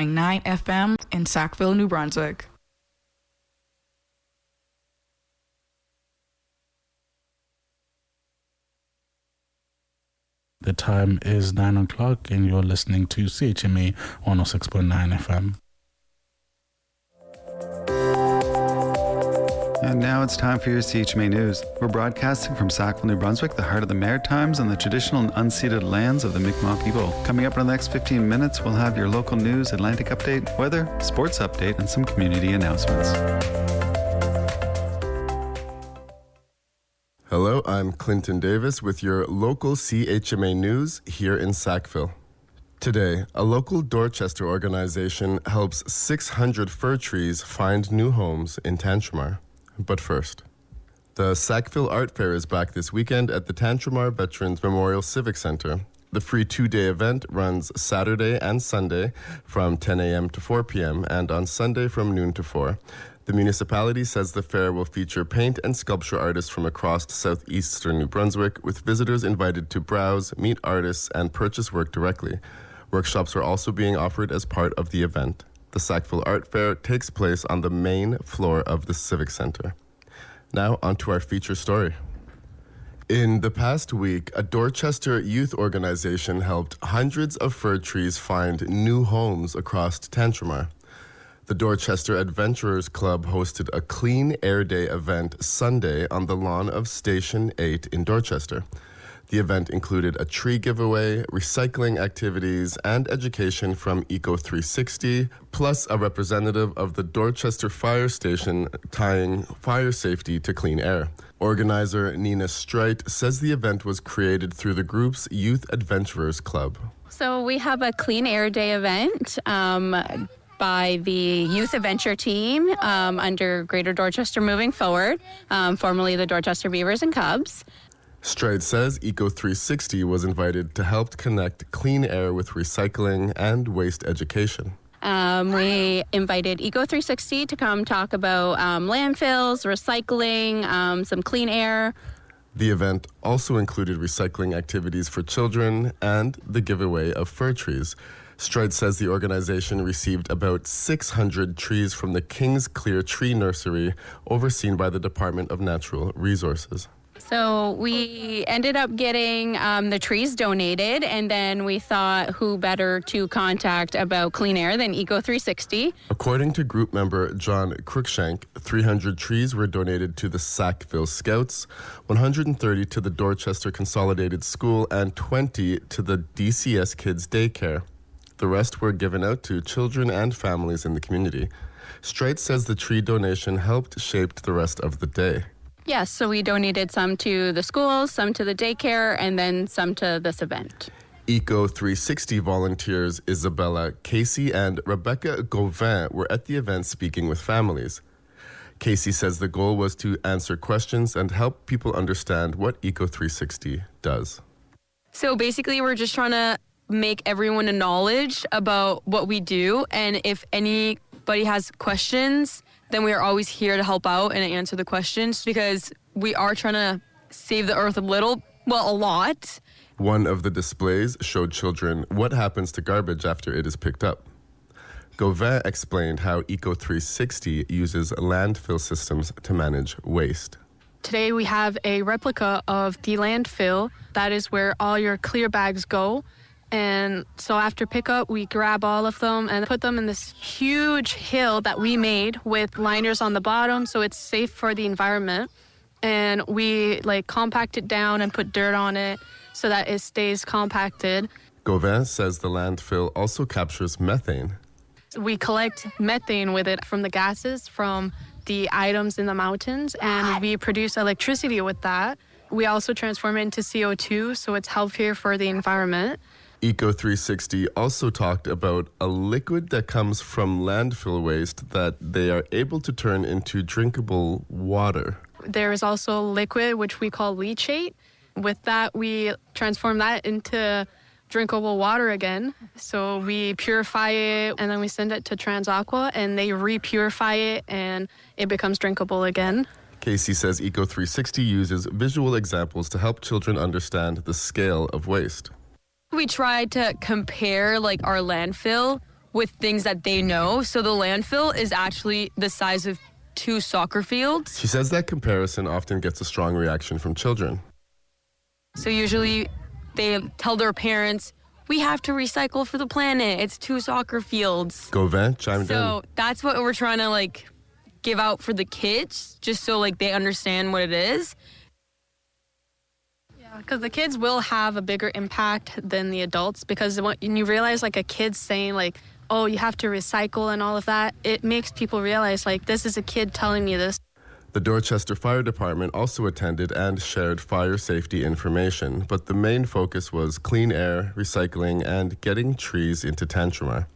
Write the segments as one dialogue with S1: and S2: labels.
S1: 9 FM in Sackville, New Brunswick.
S2: The time is 9 o'clock and you're listening to CHMA 106.9 FM.
S3: And now it's time for your CHMA News. We're broadcasting from Sackville, New Brunswick, the heart of the Maritimes and the traditional and unceded lands of the Mi'kmaq people. Coming up in the next 15 minutes, we'll have your local news, Atlantic update, weather, sports update, and some community announcements.
S4: Hello, I'm Clinton Davis with your local CHMA News here in Sackville. Today, a local Dorchester organization helps 600 fir trees find new homes in Tantramar. But first, the Sackville Art Fair is back this weekend at the Tantramar Veterans Memorial Civic Center. The free 2-day event runs Saturday and Sunday from 10 a.m. to 4 p.m. and on Sunday from noon to 4. The municipality says the fair will feature paint and sculpture artists from across southeastern New Brunswick, with visitors invited to browse, meet artists, and purchase work directly. Workshops are also being offered as part of the event. The Sackville Art Fair takes place on the main floor of the Civic Center. Now, on to our feature story. In the past week, a Dorchester youth organization helped hundreds of fir trees find new homes across Tantramar. The Dorchester Adventurers Club hosted a Clean Air Day event Sunday on the lawn of Station 8 in Dorchester. The event included a tree giveaway, recycling activities, and education from Eco360, plus a representative of the Dorchester Fire Station tying fire safety to clean air. Organizer Nina Streit says the event was created through the group's Youth Adventurers Club.
S5: So we have a Clean Air Day event by the Youth Adventure Team under Greater Dorchester Moving Forward, formerly the Dorchester Beavers and Cubs.
S4: Stride says Eco360 was invited to help connect clean air with recycling and waste education.
S5: We invited Eco360 to come talk about landfills, recycling, some clean air.
S4: The event also included recycling activities for children and the giveaway of fir trees. Stride says the organization received about 600 trees from the King's Clear Tree Nursery, overseen by the Department of Natural Resources.
S5: So we ended up getting the trees donated, and then we thought who better to contact about clean air than Eco360.
S4: According to group member John Cruikshank, 300 trees were donated to the Sackville Scouts, 130 to the Dorchester Consolidated School, and 20 to the DCS Kids Daycare. The rest were given out to children and families in the community. Straight says the tree donation helped shape the rest of the day.
S5: Yes, so we donated some to the schools, some to the daycare, and then some to this event.
S4: Eco360 volunteers Isabella Casey and Rebecca Gauvin were at the event speaking with families. Casey says the goal was to answer questions and help people understand what Eco360 does.
S6: So basically, we're just trying to make everyone a knowledge about what we do, and if anybody has questions, then we are always here to help out and answer the questions, because we are trying to save the earth a lot.
S4: One of the displays showed children what happens to garbage after it is picked up. Gauvin explained how Eco360 uses landfill systems to manage waste.
S7: Today we have a replica of the landfill. That is where all your clear bags go. And so after pickup, we grab all of them and put them in this huge hill that we made with liners on the bottom so it's safe for the environment. And we compact it down and put dirt on it so that it stays compacted.
S4: Gauvin says the landfill also captures methane.
S7: We collect methane with it from the gases from the items in the mountains, and we produce electricity with that. We also transform it into CO2, so it's healthier for the environment.
S4: Eco360 also talked about a liquid that comes from landfill waste that they are able to turn into drinkable water.
S7: There is also liquid, which we call leachate. With that, we transform that into drinkable water again. So we purify it, and then we send it to TransAqua, and they re-purify it, and it becomes drinkable again.
S4: Casey says Eco360 uses visual examples to help children understand the scale of waste.
S6: We tried to compare our landfill with things that they know. So the landfill is actually the size of 2 soccer fields.
S4: She says that comparison often gets a strong reaction from children.
S6: So usually they tell their parents, we have to recycle for the planet. It's 2 soccer fields.
S4: Gauvin chimed in.
S6: So that's what we're trying to like give out for the kids, just so like they understand what it is.
S7: Because the kids will have a bigger impact than the adults, because when you realize like a kid saying like, oh, you have to recycle and all of that, it makes people realize like this is a kid telling me this.
S4: The Dorchester Fire Department also attended and shared fire safety information, but the main focus was clean air, recycling, and getting trees into Tantramar.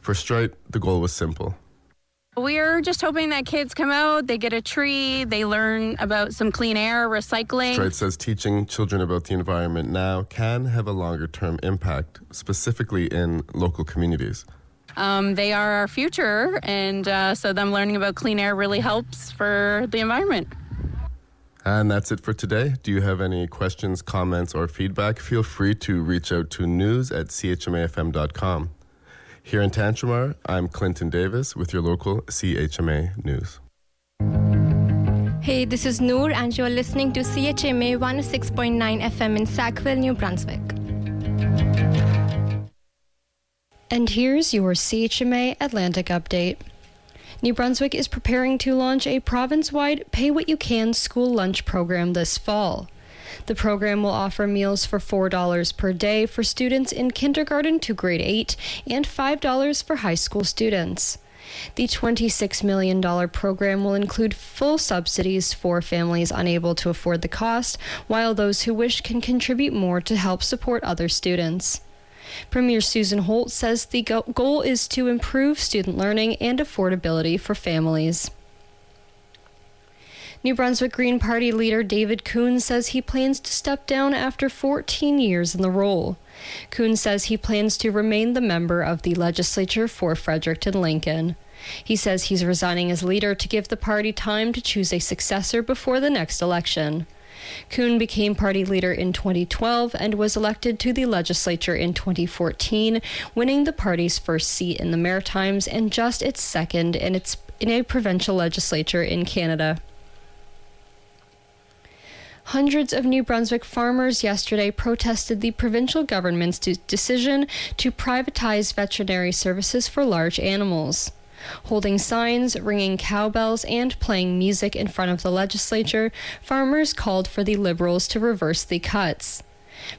S4: For Strite, the goal was simple.
S5: We're just hoping that kids come out, they get a tree, they learn about some clean air, recycling.
S4: Strite says teaching children about the environment now can have a longer-term impact, specifically in local communities.
S5: They are our future, and so them learning about clean air really helps for the environment.
S4: And that's it for today. Do you have any questions, comments, or feedback? Feel free to reach out to news@chmafm.com. Here in Tantramar, I'm Clinton Davis with your local CHMA News.
S8: Hey, this is Noor, and you're listening to CHMA 106.9 FM in Sackville, New Brunswick. And here's your CHMA Atlantic update. New Brunswick is preparing to launch a province-wide Pay What You Can school lunch program this fall. The program will offer meals for $4 per day for students in kindergarten to grade 8 and $5 for high school students. The $26 million program will include full subsidies for families unable to afford the cost, while those who wish can contribute more to help support other students. Premier Susan Holt says the goal is to improve student learning and affordability for families. New Brunswick Green Party leader David Kuhn says he plans to step down after 14 years in the role. Kuhn says he plans to remain the member of the legislature for Fredericton Lincoln. He says he's resigning as leader to give the party time to choose a successor before the next election. Kuhn became party leader in 2012 and was elected to the legislature in 2014, winning the party's first seat in the Maritimes and just its second in a provincial legislature in Canada. Hundreds of New Brunswick farmers yesterday protested the provincial government's decision to privatize veterinary services for large animals. Holding signs, ringing cowbells, and playing music in front of the legislature, farmers called for the Liberals to reverse the cuts.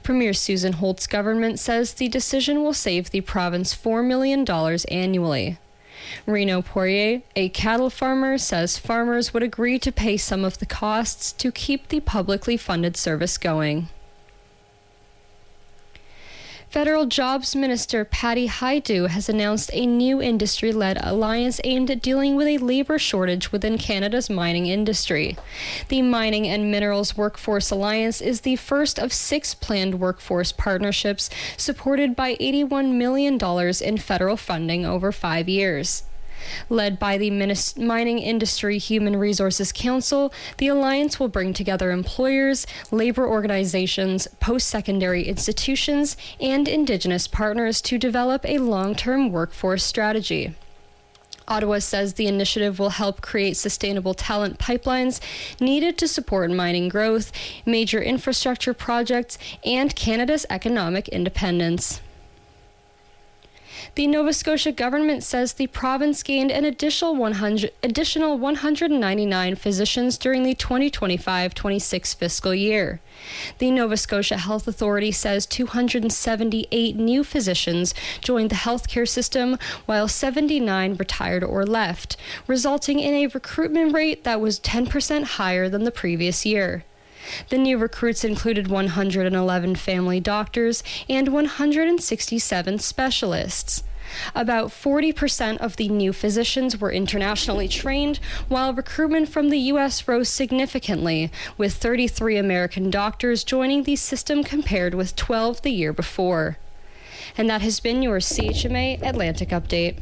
S8: Premier Susan Holt's government says the decision will save the province $4 million annually. Reno Poirier, a cattle farmer, says farmers would agree to pay some of the costs to keep the publicly funded service going. Federal Jobs Minister Patty Hajdu has announced a new industry-led alliance aimed at dealing with a labor shortage within Canada's mining industry. The Mining and Minerals Workforce Alliance is the first of 6 planned workforce partnerships supported by $81 million in federal funding over 5 years. Led by the Mining Industry Human Resources Council, the alliance will bring together employers, labor organizations, post-secondary institutions, and Indigenous partners to develop a long-term workforce strategy. Ottawa says the initiative will help create sustainable talent pipelines needed to support mining growth, major infrastructure projects, and Canada's economic independence. The Nova Scotia government says the province gained an additional 199 physicians during the 2025-26 fiscal year. The Nova Scotia Health Authority says 278 new physicians joined the healthcare system, while 79 retired or left, resulting in a recruitment rate that was 10% higher than the previous year. The new recruits included 111 family doctors and 167 specialists. About 40% of the new physicians were internationally trained, while recruitment from the U.S. rose significantly, with 33 American doctors joining the system compared with 12 the year before. And that has been your CHMA Atlantic Update.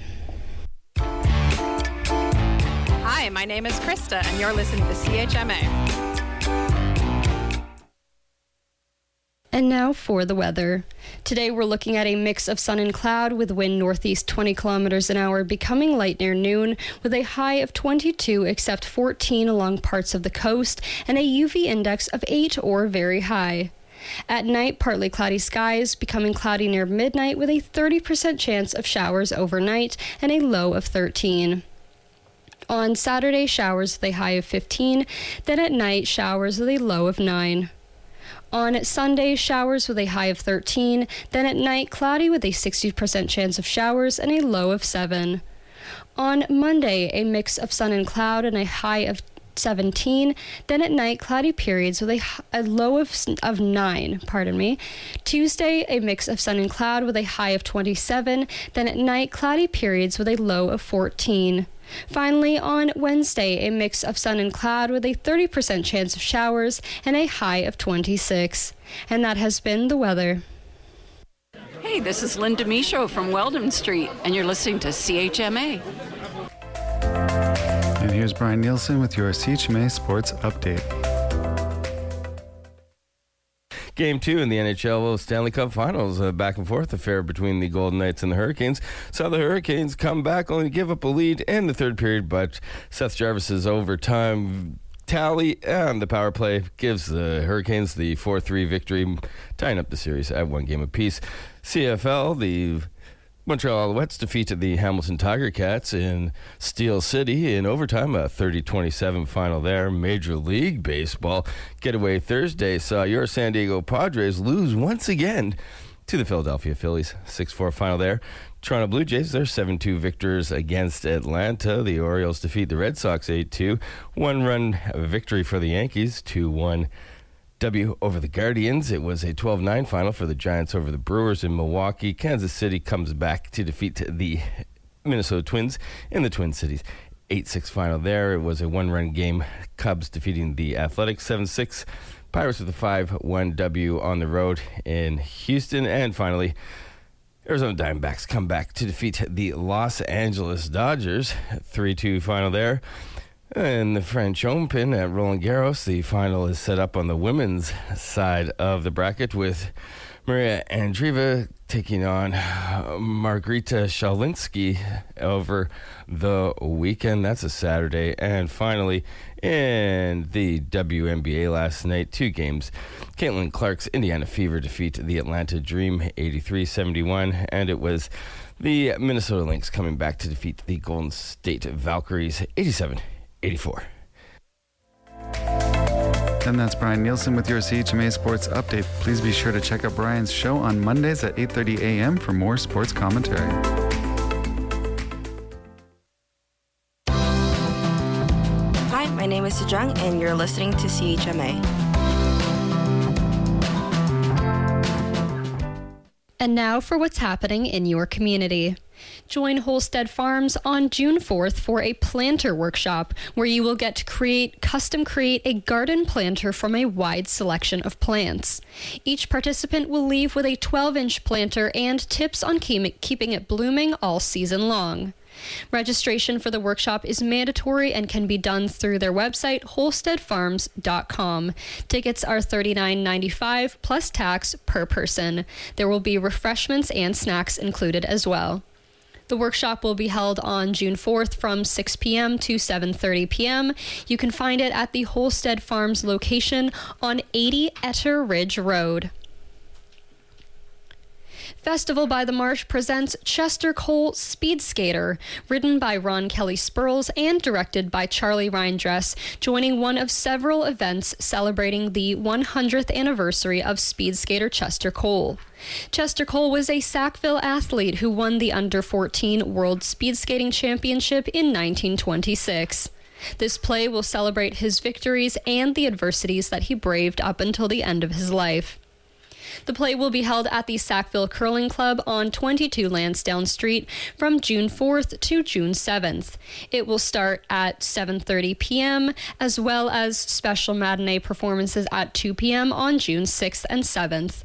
S9: Hi, my name is Krista, and you're listening to CHMA.
S8: And now for the weather. Today we're looking at a mix of sun and cloud with wind northeast 20 kilometers an hour becoming light near noon with a high of 22 except 14 along parts of the coast and a UV index of 8 or very high. At night, partly cloudy skies, becoming cloudy near midnight with a 30% chance of showers overnight and a low of 13. On Saturday, showers with a high of 15, then at night, showers with a low of 9. On Sunday, showers with a high of 13, then at night, cloudy with a 60% chance of showers and a low of 7. On Monday, a mix of sun and cloud and a high of 17, then at night, cloudy periods with a low of 9, Tuesday, a mix of sun and cloud with a high of 27, then at night, cloudy periods with a low of 14. Finally, on Wednesday, a mix of sun and cloud with a 30% chance of showers and a high of 26. And that has been the weather.
S10: Hey, this is Linda Michaud from Weldon Street, and you're listening to CHMA.
S3: And here's Brian Nielsen with your CHMA Sports Update.
S11: Game 2 in the NHL Stanley Cup Finals, a back and forth affair between the Golden Knights and the Hurricanes. Saw the Hurricanes come back, only to give up a lead in the third period, but Seth Jarvis's overtime tally and the power play gives the Hurricanes the 4-3 victory, tying up the series at 1 game apiece. CFL, the Montreal Alouettes defeated the Hamilton Tiger Cats in Steel City in overtime, a 30-27 final there. Major League Baseball getaway Thursday saw your San Diego Padres lose once again to the Philadelphia Phillies. 6-4 final there. Toronto Blue Jays, their 7-2 victors against Atlanta. The Orioles defeat the Red Sox 8-2. One-run victory for the Yankees, 2-1 W over the Guardians. It was a 12-9 final for the Giants over the Brewers in Milwaukee. Kansas City comes back to defeat the Minnesota Twins in the Twin Cities. 8-6 final there. It was a one-run game. Cubs defeating the Athletics 7-6. Pirates with a 5-1 W on the road in Houston. And finally, Arizona Diamondbacks come back to defeat the Los Angeles Dodgers. 3-2 final there. In the French Open at Roland Garros, the final is set up on the women's side of the bracket with Maria Andreeva taking on Margarita Shalinsky over the weekend. That's a Saturday. And finally, in the WNBA last night, 2 games. Caitlin Clark's Indiana Fever defeat the Atlanta Dream 83-71, and it was the Minnesota Lynx coming back to defeat the Golden State Valkyries 87-84.
S3: And that's Brian Nielsen with your CHMA Sports Update. Please be sure to check out Brian's show on Mondays at 8:30 a.m. for more sports commentary.
S12: Hi, my name is Sejong, and you're listening to CHMA.
S8: And now for what's happening in your community. Join Holstead Farms on June 4th for a planter workshop where you will get to custom create a garden planter from a wide selection of plants. Each participant will leave with a 12-inch planter and tips on keeping it blooming all season long. Registration for the workshop is mandatory and can be done through their website, holsteadfarms.com. Tickets are $39.95 plus tax per person. There will be refreshments and snacks included as well. The workshop will be held on June 4th from 6 p.m. to 7:30 p.m. You can find it at the Holstead Farms location on 80 Etter Ridge Road. Festival by the Marsh presents Chester Cole Speed Skater, written by Ron Kelly Spurls and directed by Charlie Reindress, joining one of several events celebrating the 100th anniversary of speed skater Chester Cole. Chester Cole was a Sackville athlete who won the Under-14 World Speed Skating Championship in 1926. This play will celebrate his victories and the adversities that he braved up until the end of his life. The play will be held at the Sackville Curling Club on 22 Lansdowne Street from June 4th to June 7th. It will start at 7:30 p.m. as well as special matinee performances at 2 p.m. on June 6th and 7th.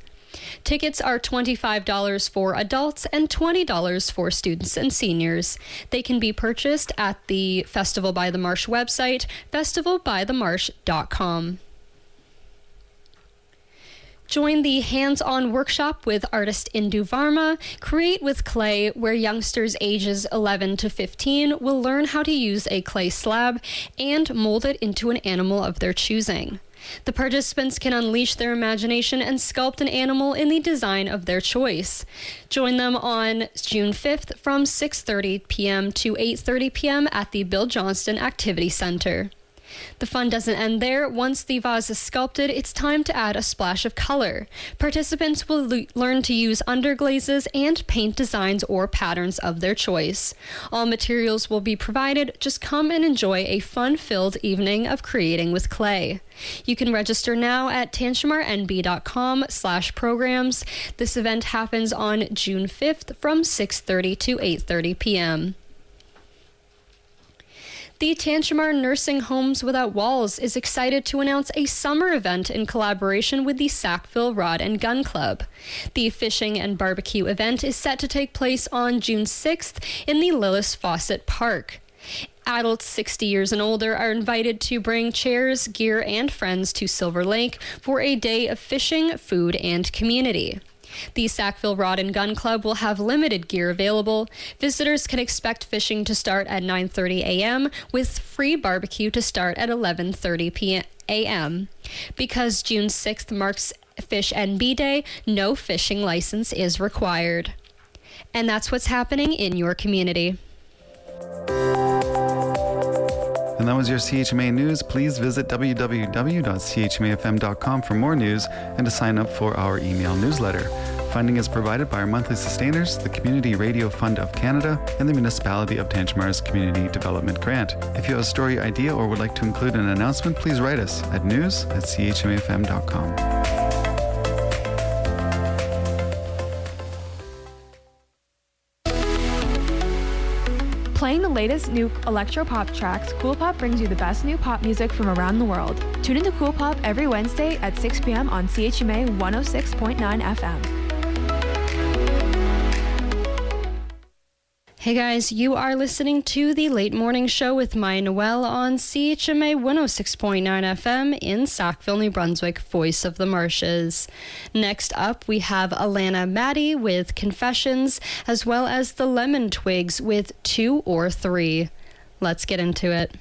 S8: Tickets are $25 for adults and $20 for students and seniors. They can be purchased at the Festival by the Marsh website, festivalbythemarsh.com. Join the hands-on workshop with artist Indu Varma, Create with Clay, where youngsters ages 11 to 15 will learn how to use a clay slab and mold it into an animal of their choosing. The participants can unleash their imagination and sculpt an animal in the design of their choice. Join them on June 5th from 6:30 p.m. to 8:30 p.m. at the Bill Johnston Activity Center. The fun doesn't end there. Once the vase is sculpted, it's time to add a splash of color. Participants will learn to use underglazes and paint designs or patterns of their choice. All materials will be provided. Just come and enjoy a fun-filled evening of creating with clay. You can register now at tantjamarnb.com/programs. This event happens on June 5th from 6:30 to 8:30 p.m. The Tantjamar Nursing Homes Without Walls is excited to announce a summer event in collaboration with the Sackville Rod and Gun Club. The fishing and barbecue event is set to take place on June 6th in the Lillis Fawcett Park. Adults 60 years and older are invited to bring chairs, gear, and friends to Silver Lake for a day of fishing, food, and community. The Sackville Rod and Gun Club will have limited gear available. Visitors can expect fishing to start at 9:30 a.m. with free barbecue to start at 11:30 a.m. Because June 6th marks Fish NB Day, no fishing license is required. And that's what's happening in your community.
S3: And that was your CHMA News. Please visit www.chmafm.com for more news and to sign up for our email newsletter. Funding is provided by our monthly sustainers, the Community Radio Fund of Canada, and the Municipality of Tantjamar's Community Development Grant. If you have a story idea or would like to include an announcement, please write us at news@chmafm.com.
S13: Playing the latest new electro-pop tracks, Cool Pop brings you the best new pop music from around the world. Tune into Cool Pop every Wednesday at 6 p.m. on CHMA 106.9 FM.
S8: Hey guys, you are listening to the Late Morning Show with Maya Noel on CHMA 106.9 FM in Sackville, New Brunswick, Voice of the Marshes. Next up, we have Alana Maddie with Confessions, as well as the Lemon Twigs with 2 or 3. Let's get into it.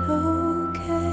S14: Okay.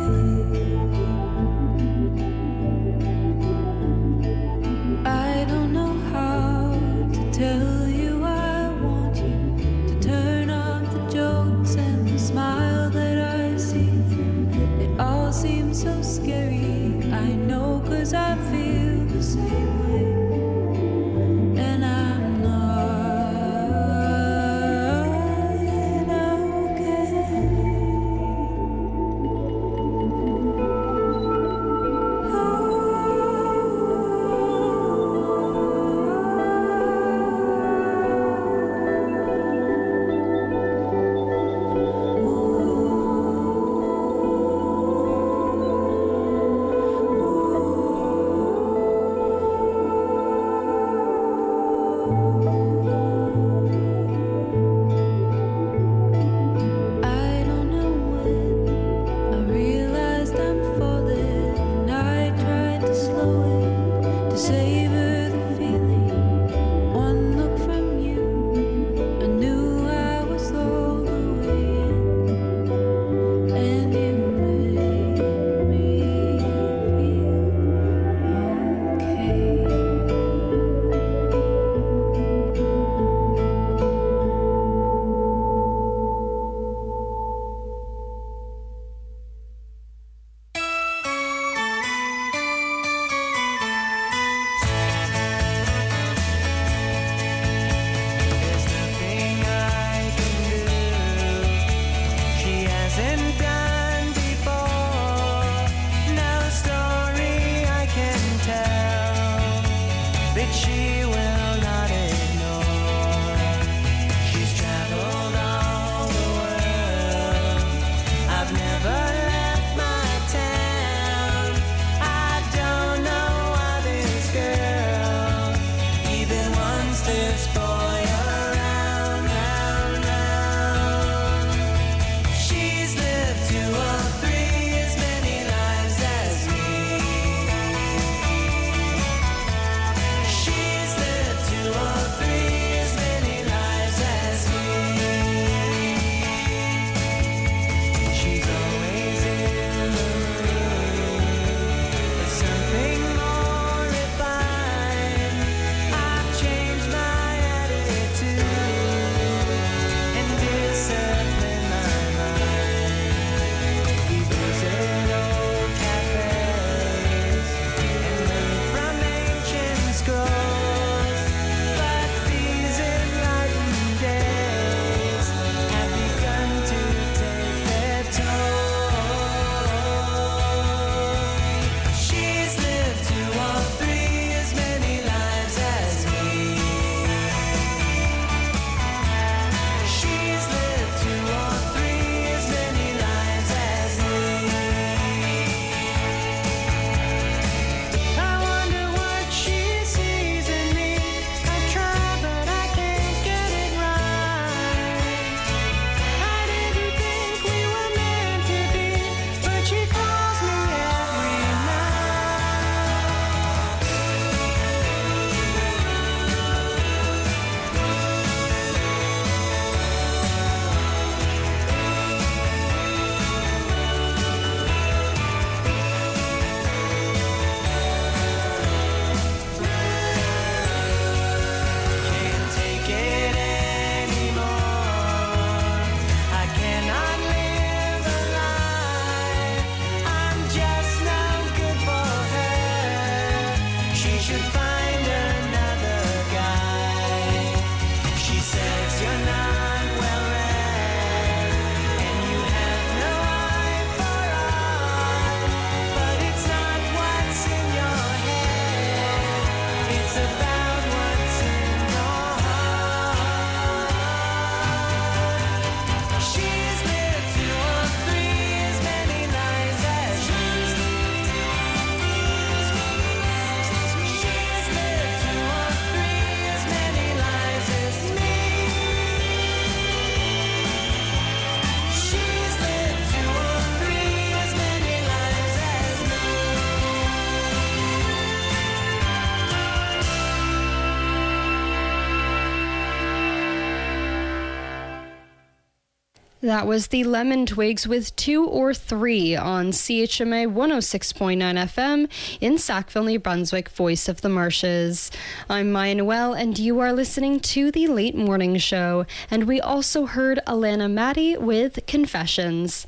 S8: That was the Lemon Twigs with 2 or 3 on CHMA 106.9 FM in Sackville, New Brunswick, Voice of the Marshes. I'm Maya Noel, and you are listening to the Late Morning Show. And we also heard Alana Matty with Confessions.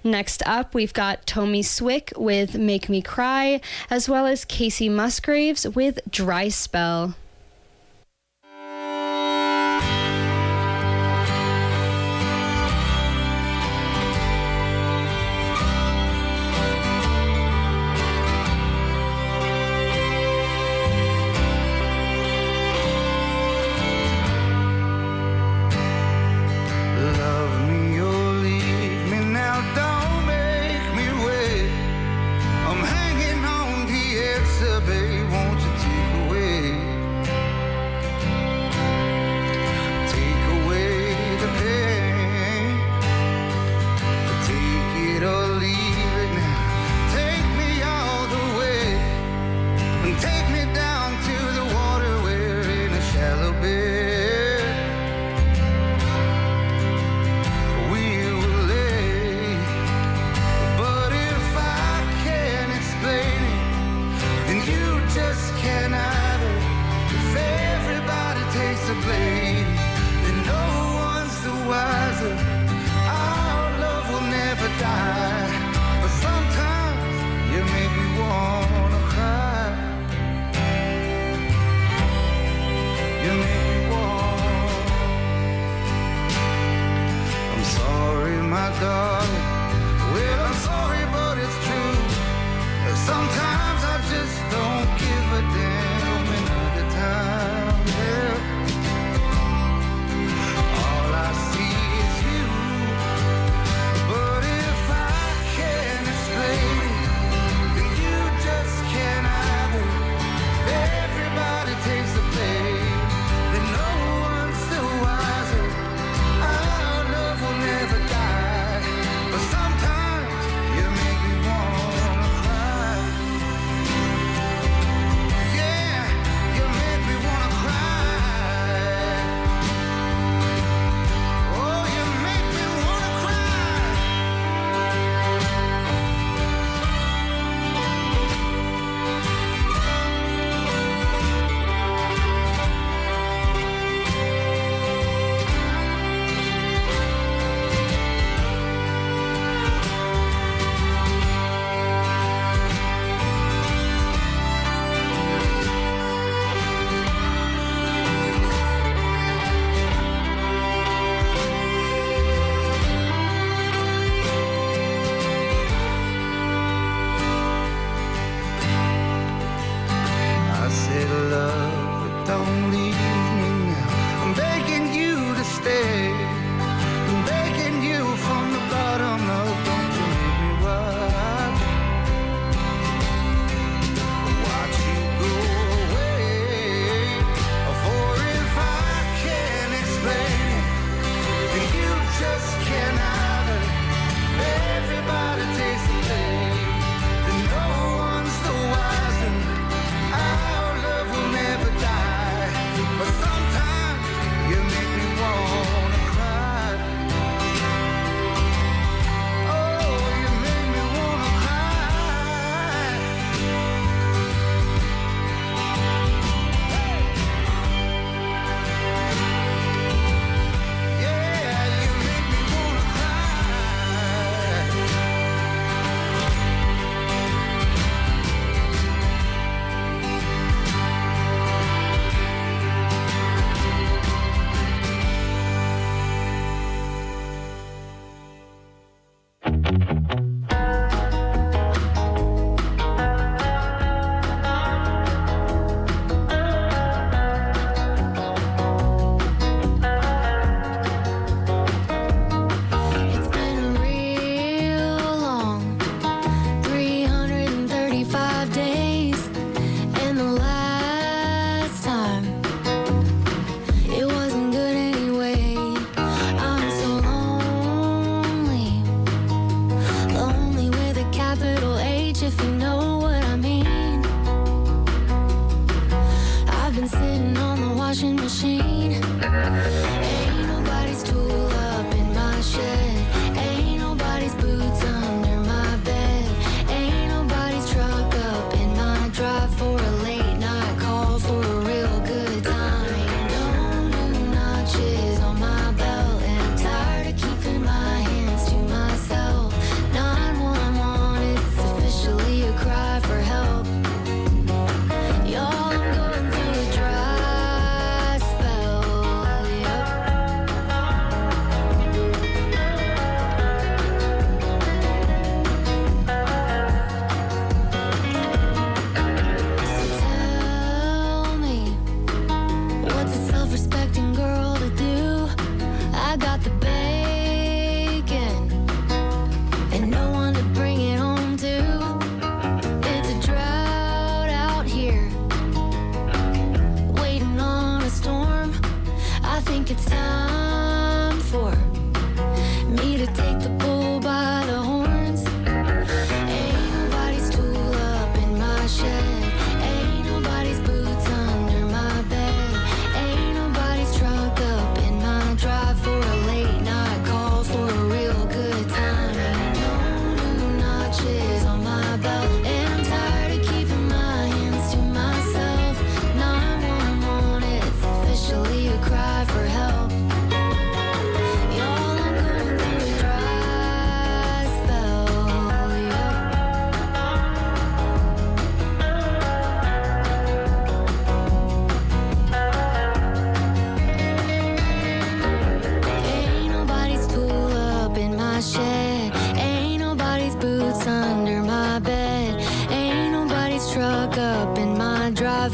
S8: Next up, we've got Tommy Swick with Make Me Cry, as well as Casey Musgraves with Dry Spell.
S14: Babe, won't you take away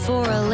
S14: For a